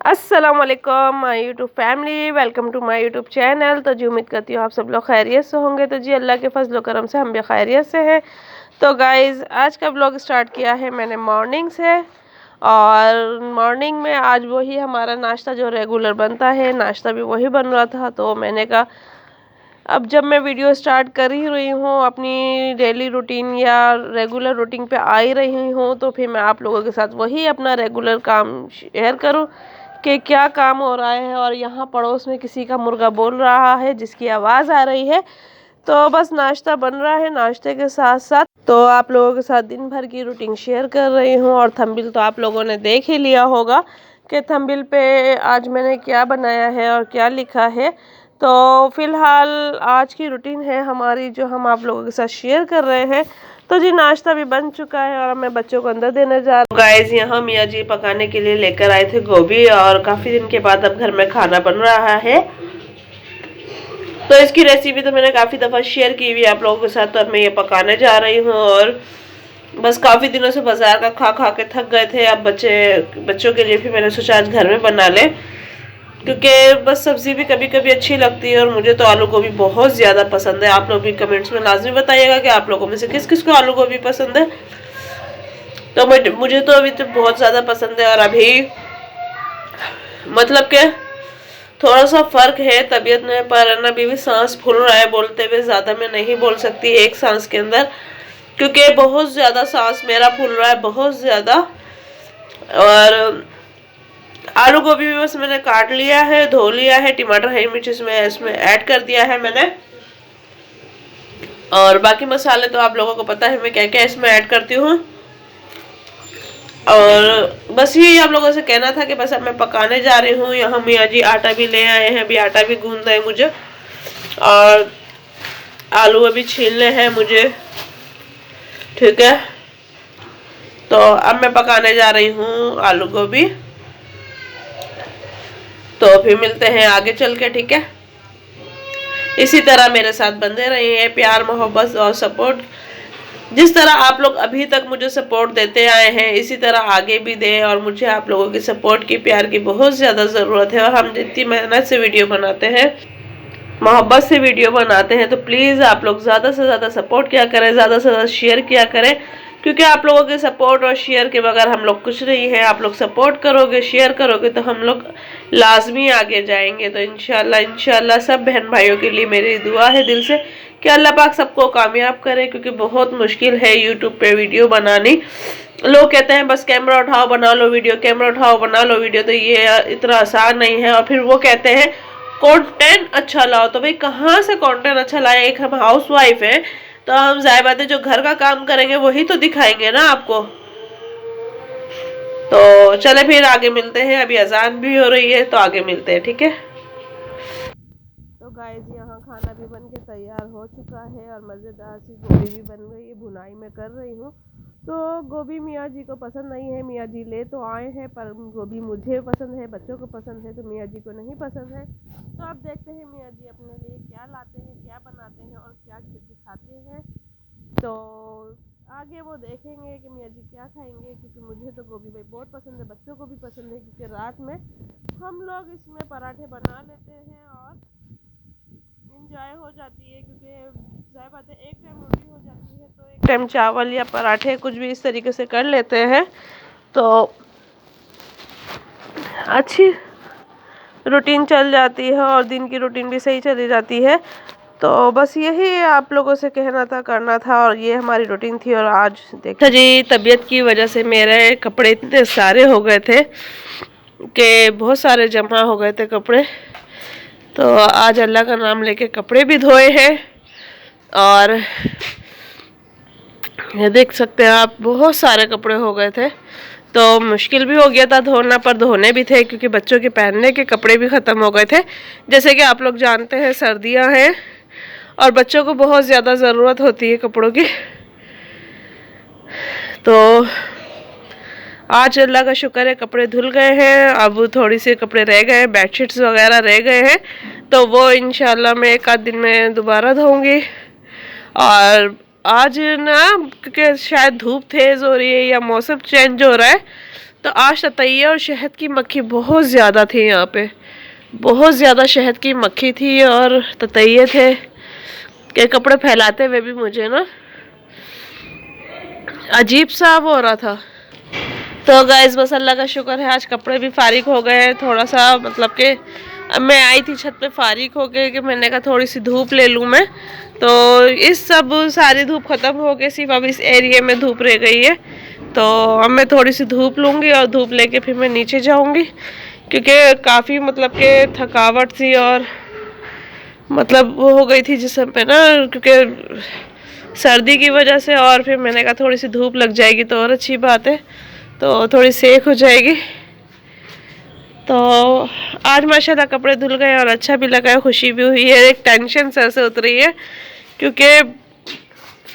अस्सलाम वालेकुम my YouTube family, welcome to my YouTube channel. तो जी उम्मीद करती हूँ आप सब लोग खैरियत से होंगे। तो जी अल्लाह के फजल करम से हम भी खैरियत से हैं। तो गाइज़ आज का ब्लॉग स्टार्ट किया है मैंने मॉर्निंग से, और मॉर्निंग में आज वही हमारा नाश्ता जो रेगुलर बनता है, नाश्ता भी वही बन रहा था। तो मैंने कहा अब जब मैं वीडियो स्टार्ट कर ही रही हूँ, अपनी डेली रूटीन या रेगुलर रूटीन पे आ ही रही हूँ, तो फिर मैं आप लोगों के साथ वही अपना रेगुलर काम शेयर करूँ कि क्या काम हो रहा है। और यहाँ पड़ोस में किसी का मुर्गा बोल रहा है जिसकी आवाज़ आ रही है। तो बस नाश्ता बन रहा है, नाश्ते के साथ साथ तो आप लोगों के साथ दिन भर की रूटीन शेयर कर रही हूँ। और थंबनेल तो आप लोगों ने देख ही लिया होगा कि थंबनेल पे आज मैंने क्या बनाया है और क्या लिखा है। तो फिलहाल आज की रूटीन है हमारी जो हम आप लोगों के साथ शेयर कर रहे हैं। तो जी नाश्ता भी बन चुका है और मैं बच्चों को अंदर देने जा रही हूँ। गाइस यहाँ मियाँ जी पकाने के लिए लेकर आए थे गोभी, और काफ़ी दिन के बाद अब घर में खाना बन रहा है। तो इसकी रेसिपी तो मैंने काफ़ी दफ़ा शेयर की हुई है आप लोगों के साथ। तो अब मैं ये पकाने जा रही हूँ, और बस काफ़ी दिनों से बाजार का खा खा के थक गए थे। अब बच्चों के लिए भी मैंने सोचा आज घर में बना ले, क्योंकि बस सब्ज़ी भी कभी कभी अच्छी लगती है। और मुझे तो आलू गोभी बहुत ज़्यादा पसंद है। आप लोग भी कमेंट्स में लाजमी बताइएगा कि आप लोगों में से किस किस को आलू गोभी पसंद है। तो मुझे तो अभी तो बहुत ज़्यादा पसंद है। और अभी मतलब कि थोड़ा सा फ़र्क है तबीयत में, पर है ना अभी भी सांस फूल रहा है। बोलते हुए ज़्यादा मैं नहीं बोल सकती एक सांस के अंदर, क्योंकि बहुत ज़्यादा सांस मेरा फूल रहा है, बहुत ज़्यादा। और आलू गोभी भी बस मैंने काट लिया है, धो लिया है, टमाटर हरी मिर्च इसमें ऐड कर दिया है मैंने। और बाकी मसाले तो आप लोगों को पता है मैं क्या क्या इसमें ऐड करती हूँ। और बस यही आप लोगों से कहना था कि बस अब मैं पकाने जा रही हूँ। यहाँ मियाँ जी आटा भी ले आए हैं, अभी आटा भी गूंदना है मुझे, और आलू अभी छीलने हैं मुझे। ठीक है, तो अब मैं पकाने जा रही हूँ आलू गोभी। तो फिर मिलते हैं आगे चल के, ठीक है। इसी तरह मेरे साथ बंधे रहिए, प्यार मोहब्बत और सपोर्ट। जिस तरह आप लोग अभी तक मुझे सपोर्ट देते आए हैं, इसी तरह आगे भी दें। और मुझे आप लोगों की सपोर्ट की, प्यार की बहुत ज़्यादा ज़रूरत है। और हम जितनी मेहनत से वीडियो बनाते हैं, मोहब्बत से वीडियो बनाते हैं, तो प्लीज़ आप लोग ज़्यादा से ज़्यादा सपोर्ट किया करें, ज़्यादा से ज़्यादा शेयर किया करें। क्योंकि आप लोगों के सपोर्ट और शेयर के बगैर हम लोग कुछ नहीं है। आप लोग सपोर्ट करोगे, शेयर करोगे, तो हम लोग लाजमी आगे जाएंगे। तो इंशाल्लाह सब बहन भाइयों के लिए मेरी दुआ है दिल से कि अल्लाह पाक सबको कामयाब करे, क्योंकि बहुत मुश्किल है यूट्यूब पे वीडियो बनानी। लोग कहते हैं बस कैमरा उठाओ बना लो वीडियो, कैमरा उठाओ बना लो वीडियो, तो ये इतना आसान नहीं है। और फिर वो कहते हैं कंटेंट अच्छा लाओ, तो भाई कहाँ से कंटेंट अच्छा लाए। एक हम हाउस वाइफ हैं, तो हम जाहिर बात है जो घर का काम करेंगे वही तो दिखाएंगे ना आपको। तो चले फिर आगे मिलते हैं, अभी अजान भी हो रही है, तो आगे मिलते हैं, ठीक है। तो गाइस यहाँ खाना भी बन के तैयार हो चुका है, और मज़ेदार सी गोभी भी बन गई है, भुनाई में कर रही हूँ। तो गोभी मियाँ जी को पसंद नहीं है, मियाँ जी ले तो आए हैं, पर गोभी मुझे पसंद है, बच्चों को पसंद है, तो मियाँ जी को नहीं पसंद है। तो अब देखते हैं मियाँ जी अपने लिए क्या लाते हैं, क्या बनाते हैं और क्या दिखाते हैं। तो आगे वो देखेंगे कि मियाँ जी क्या खाएंगे, क्योंकि मुझे तो गोभी भाई बहुत पसंद है, बच्चों को भी पसंद है। क्योंकि रात में हम लोग इसमें पराठे बना लेते हैं और इंजॉय हो जाती है। क्योंकि ज़ाहिर बात है एक टाइम रोटी हो जाती है, तो एक टाइम चावल या पराठे कुछ भी इस तरीके से कर लेते हैं, तो अच्छी रूटीन चल जाती है और दिन की रूटीन भी सही चली जाती है। तो बस यही आप लोगों से कहना था, करना था, और ये हमारी रूटीन थी। और आज देखा जी तबीयत की वजह से मेरे कपड़े इतने सारे हो गए थे कि बहुत सारे जमा हो गए थे कपड़े। तो आज अल्लाह का नाम लेके कपड़े भी धोए हैं, और ये देख सकते हैं आप बहुत सारे कपड़े हो गए थे। तो मुश्किल भी हो गया था धोना, पर धोने भी थे क्योंकि बच्चों के पहनने के कपड़े भी ख़त्म हो गए थे। जैसे कि आप लोग जानते हैं सर्दियां हैं और बच्चों को बहुत ज़्यादा ज़रूरत होती है कपड़ों की। तो आज अल्लाह का शुक्र है कपड़े धुल गए हैं। अब थोड़ी सी कपड़े रह गए हैं, बेडशीट्स वगैरह रह गए हैं, तो वो इंशाल्लाह मैं एक आध दिन में दोबारा धोऊंगी। और आज ना क्योंकि शायद धूप तेज़ हो रही है या मौसम चेंज हो रहा है, तो आज ततैये और शहद की मक्खी बहुत ज़्यादा थी यहाँ पे, बहुत ज़्यादा शहद की मक्खी थी और ततैये थे कि कपड़े फैलाते हुए भी मुझे ना अजीब सा वो हो रहा था। तो गाइस बस अल्लाह का शुक्र है आज कपड़े भी फारिग हो गए हैं। थोड़ा सा मतलब कि अब मैं आई थी छत पे फारिग हो गए कि मैंने कहा थोड़ी सी धूप ले लूँ मैं। तो इस सब सारी धूप ख़त्म हो गई, सिर्फ अब इस एरिया में धूप रह गई है। तो अब मैं थोड़ी सी धूप लूँगी और धूप लेके फिर मैं नीचे जाऊँगी, क्योंकि काफ़ी मतलब कि थकावट थी और मतलब वो हो गई थी जिसम पे ना, क्योंकि सर्दी की वजह से। और फिर मैंने कहा थोड़ी सी धूप लग जाएगी तो और अच्छी बात है, तो थोड़ी सेक हो जाएगी। तो आज माशाल्लाह कपड़े धुल गए और अच्छा भी लगा है, खुशी भी हुई है, एक टेंशन सर से उतरी है, क्योंकि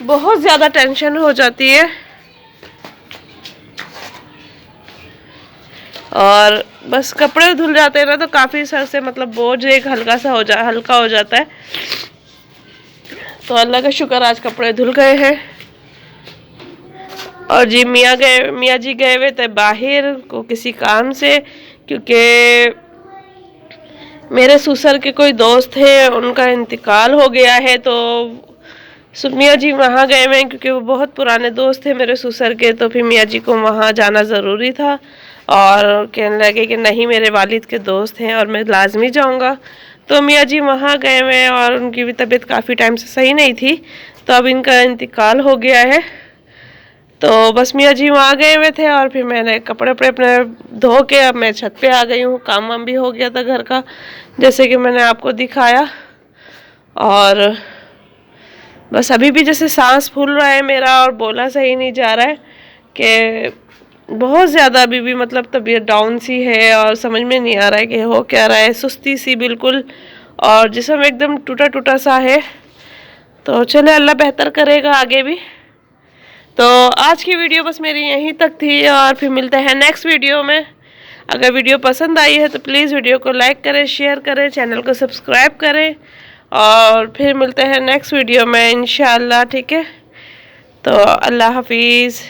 बहुत ज़्यादा टेंशन हो जाती है। और बस कपड़े धुल जाते हैं ना तो काफ़ी सर से मतलब बोझ एक हल्का हो जाता है। तो अल्लाह का शुक्र आज कपड़े धुल गए हैं। और जी मियाँ जी गए हुए थे बाहर को किसी काम से, क्योंकि मेरे ससुर के कोई दोस्त हैं उनका इंतकाल हो गया है। तो मियाँ जी वहाँ गए हुए हैं क्योंकि वो बहुत पुराने दोस्त थे मेरे ससुर के। तो फिर मियाँ जी को वहाँ जाना ज़रूरी था और कहने लगे कि नहीं मेरे वालिद के दोस्त हैं और मैं लाजमी जाऊँगा। तो मियाँ जी वहाँ गए हुए हैं और उनकी भी तबीयत काफ़ी टाइम से सही नहीं थी, तो अब इनका इंतकाल हो गया है। तो बस मियाँ जी वहाँ गए हुए थे और फिर मैंने कपड़े अपने धो के अब मैं छत पे आ गई हूँ। काम वाम भी हो गया था घर का, जैसे कि मैंने आपको दिखाया। और बस अभी भी जैसे सांस फूल रहा है मेरा और बोला सही नहीं जा रहा है कि बहुत ज़्यादा अभी भी मतलब तबीयत डाउन सी है और समझ में नहीं आ रहा है कि हो क्या रहा है, सुस्ती सी बिल्कुल, और जिस्म एकदम टूटा टूटा सा है। तो चले अल्लाह बेहतर करेगा आगे भी। तो आज की वीडियो बस मेरी यहीं तक थी और फिर मिलते हैं नेक्स्ट वीडियो में। अगर वीडियो पसंद आई है तो प्लीज़ वीडियो को लाइक करें, शेयर करें, चैनल को सब्सक्राइब करें और फिर मिलते हैं नेक्स्ट वीडियो में इंशाअल्लाह। ठीक है, तो अल्लाह हाफिज़।